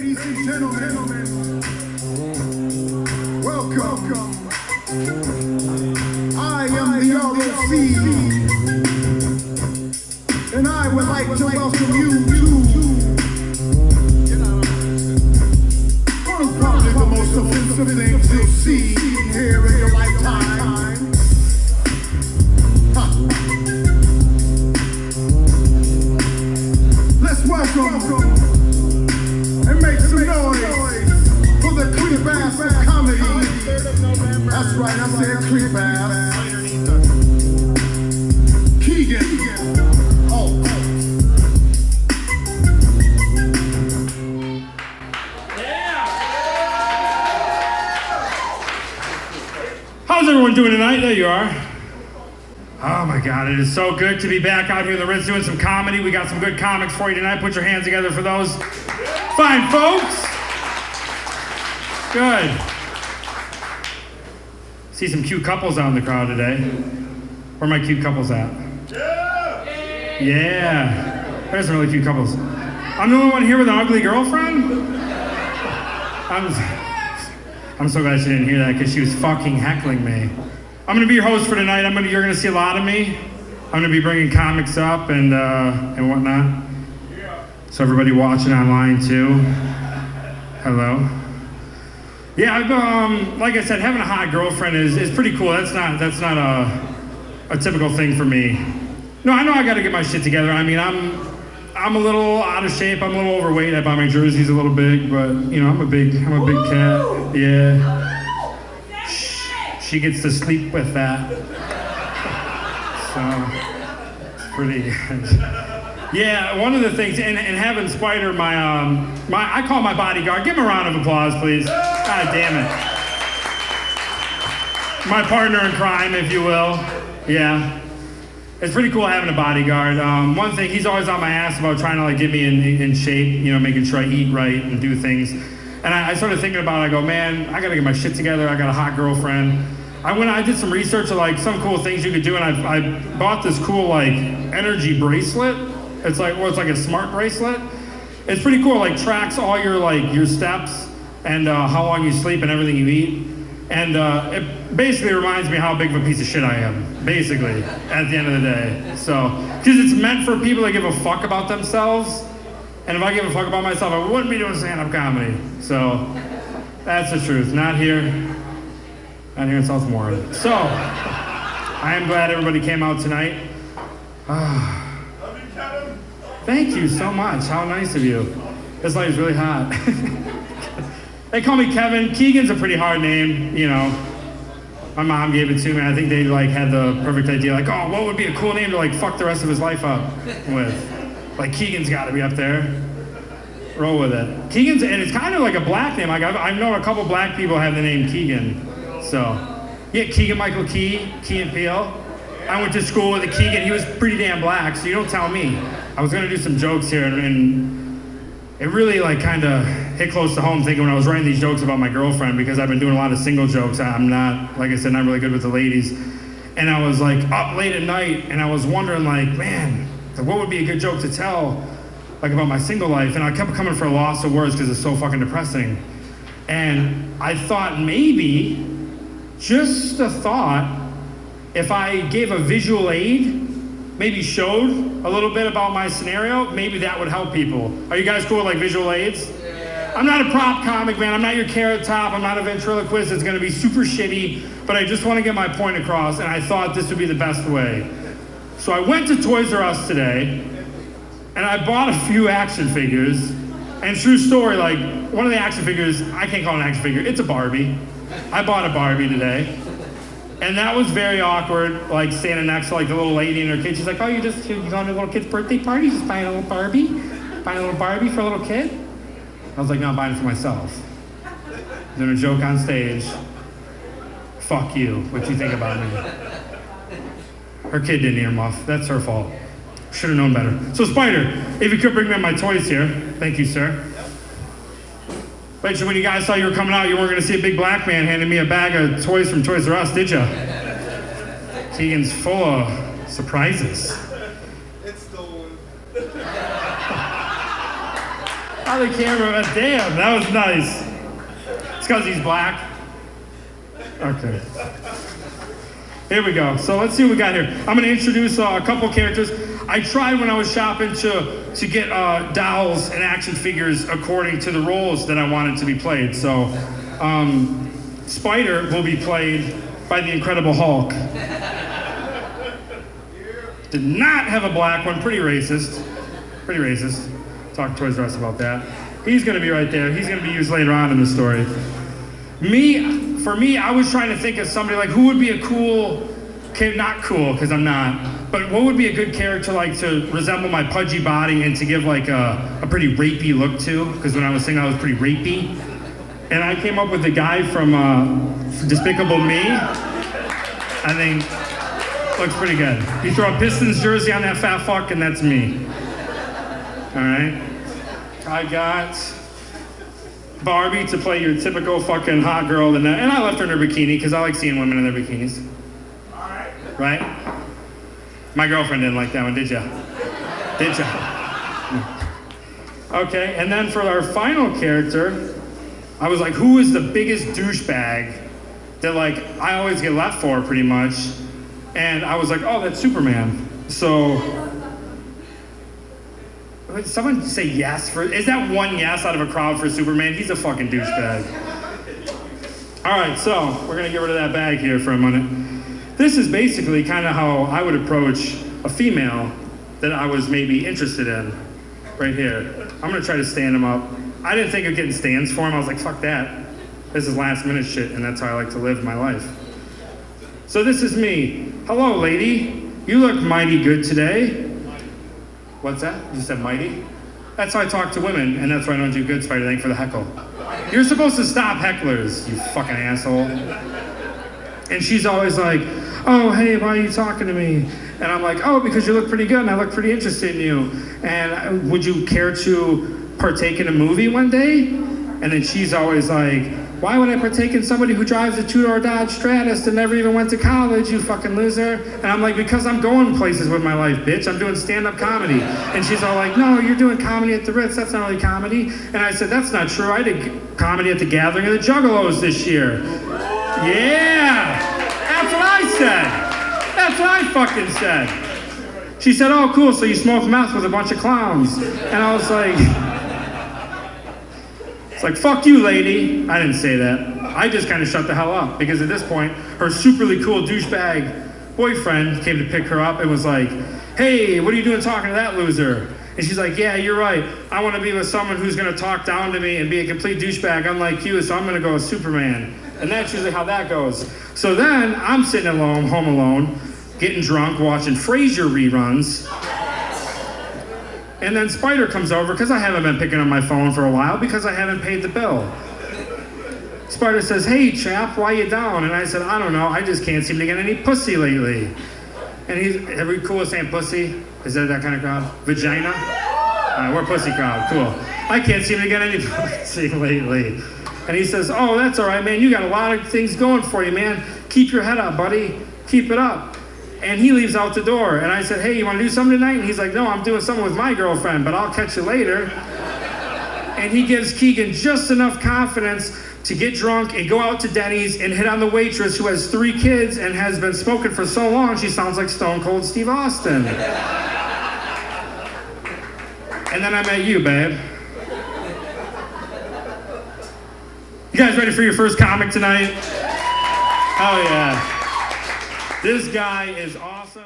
Ladies and gentlemen, welcome. I am the ROC, and I would like to welcome you to one of probably the most offensive things you'll see here in your lifetime. Let's welcome and make some noise for the creep ass of comedy. That's right, I said creep ass. Kegan Ault. How's everyone doing tonight? There you are. Oh my God, it is so good to be back out here in the Ritz doing some comedy. We got some good comics for you tonight. Put your hands together for those fine folks. Good. See some cute couples out in the crowd today. Where are my cute couples at? Yeah. There's some really cute couples. I'm the only one here with an ugly girlfriend? I'm so glad she didn't hear that because she was fucking heckling me. I'm gonna be your host for tonight. You're gonna see a lot of me. I'm gonna be bringing comics up and whatnot. So everybody watching online too, hello. Yeah, like I said, having a hot girlfriend is pretty cool. That's not a typical thing for me. No, I know I gotta get my shit together. I mean, I'm a little out of shape. I'm a little overweight. I buy my jerseys a little big, but you know, I'm a big cat. Yeah. She gets to sleep with that. So it's pretty good. Yeah, one of the things, and having Spider, I call my bodyguard. Give him a round of applause, please. God damn it. My partner in crime, if you will. Yeah. It's pretty cool having a bodyguard. One thing, he's always on my ass about trying to like get me in shape, you know, making sure I eat right and do things. And I started thinking about it, I go, man, I gotta get my shit together. I got a hot girlfriend. I did some research of like some cool things you could do, and I bought this cool like energy bracelet. It's like a smart bracelet. It's pretty cool. Like tracks all your steps and how long you sleep and everything you eat. And it basically reminds me how big of a piece of shit I am. Basically, at the end of the day. So, because it's meant for people that give a fuck about themselves. And if I give a fuck about myself, I wouldn't be doing stand-up comedy. So, that's the truth. Not here in South Warren. So, I am glad everybody came out tonight. Thank you so much. How nice of you. This light is really hot. They call me Kevin. Kegan's a pretty hard name, you know. My mom gave it to me. I think they like had the perfect idea. Like, oh, what would be a cool name to like fuck the rest of his life up with? Like Kegan's got to be up there. Roll with it. Kegan's, and it's kind of like a black name. Like I've known a couple black people have the name Kegan. So, yeah, Keegan Michael Key and Peele. I went to school with a Keegan. He was pretty damn black, so you don't tell me. I was gonna do some jokes here, and it really like kind of hit close to home thinking when I was writing these jokes about my girlfriend, because I've been doing a lot of single jokes. I'm not, like I said, not really good with the ladies. And I was like up late at night, and I was wondering like, man, what would be a good joke to tell like about my single life? And I kept coming for a loss of words because it's so fucking depressing. And I thought maybe, just a thought, if I gave a visual aid, maybe showed a little bit about my scenario, maybe that would help people. Are you guys cool with like visual aids? Yeah. I'm not a prop comic, man. I'm not your Carrot Top. I'm not a ventriloquist. It's gonna be super shitty, but I just wanna get my point across, and I thought this would be the best way. So I went to Toys R Us today, and I bought a few action figures. And true story, like one of the action figures, I can't call it an action figure, it's a Barbie. I bought a Barbie today. And that was very awkward, like standing next to like the little lady and her kid. She's like, oh, you going to a little kid's birthday party? Just buying a little Barbie? Buying a little Barbie for a little kid? I was like, no, I'm buying it for myself. Doing a joke on stage. Fuck you, what you think about me? Her kid didn't earmuff, that's her fault. Should have known better. So Spider, if you could bring me my toys here. Thank you, sir. Wait, so when you guys saw you were coming out, you weren't going to see a big black man handing me a bag of toys from Toys R Us, did you? Kegan's full of surprises. It's stolen. Oh, the camera, damn, that was nice. It's because he's black. Okay. Here we go. So let's see what we got here. I'm going to introduce a couple characters. I tried when I was shopping to get dolls and action figures according to the roles that I wanted to be played. So Spider will be played by the Incredible Hulk. Did not have a black one. Pretty racist. Pretty racist. Talk to Toys R Us about that. He's going to be right there. He's going to be used later on in the story. For me, I was trying to think of somebody like who would be a cool, not cool because I'm not, but what would be a good character like to resemble my pudgy body and to give like a pretty rapey look to? Because when I was singing, I was pretty rapey. And I came up with the guy from Despicable Me. I think looks pretty good. You throw a Pistons jersey on that fat fuck, and that's me. All right. I got Barbie to play your typical fucking hot girl, and I left her in her bikini because I like seeing women in their bikinis. All right. Right? My girlfriend didn't like that one, did ya? Did ya? Okay, and then for our final character, I was like, who is the biggest douchebag that like I always get left for pretty much? And I was like, oh, that's Superman. So would someone say yes for, is that one yes out of a crowd for Superman? He's a fucking douchebag. All right, so we're gonna get rid of that bag here for a minute. This is basically kind of how I would approach a female that I was maybe interested in, right here. I'm gonna try to stand him up. I didn't think of getting stands for him. I was like, fuck that. This is last minute shit, and that's how I like to live my life. So this is me. Hello, lady. You look mighty good today. What's that? You said mighty? That's how I talk to women, and that's why I don't do good, Spider. Thank for the heckle. You're supposed to stop hecklers, you fucking asshole. And she's always like, oh, hey, why are you talking to me? And I'm like, oh, because you look pretty good, and I look pretty interested in you. And would you care to partake in a movie one day? And then she's always like, why would I partake in somebody who drives a two-door Dodge Stratus and never even went to college, you fucking loser? And I'm like, because I'm going places with my life, bitch. I'm doing stand-up comedy. And she's all like, no, you're doing comedy at the Ritz. That's not really comedy. And I said, that's not true. I did comedy at the Gathering of the Juggalos this year. Yeah, that's what I said. That's what I fucking said. She said, oh, cool, so you smoke meth with a bunch of clowns. And I was like, it's like, fuck you, lady. I didn't say that. I just kind of shut the hell up because at this point, her superly cool douchebag boyfriend came to pick her up and was like, hey, what are you doing talking to that loser? And she's like, yeah, you're right. I want to be with someone who's going to talk down to me and be a complete douchebag unlike you, so I'm going to go with Superman. And that's usually how that goes. So then I'm sitting alone, home alone, getting drunk, watching Frasier reruns. And then Spider comes over, because I haven't been picking up my phone for a while, because I haven't paid the bill. Spider says, hey, chap, why you down? And I said, I don't know, I just can't seem to get any pussy lately. And he's, are we cool with saying pussy? Is that kind of crowd? Vagina? We're pussy crowd, cool. I can't seem to get any pussy lately. And he says, oh, that's all right, man, you got a lot of things going for you, man. Keep your head up, buddy. Keep it up. And he leaves out the door. And I said, hey, you want to do something tonight? And he's like, no, I'm doing something with my girlfriend, but I'll catch you later. And he gives Kegan just enough confidence to get drunk and go out to Denny's and hit on the waitress who has 3 kids and has been smoking for so long, she sounds like Stone Cold Steve Austin. And then I met you, babe. You guys ready for your first comic tonight? Oh, yeah. This guy is awesome.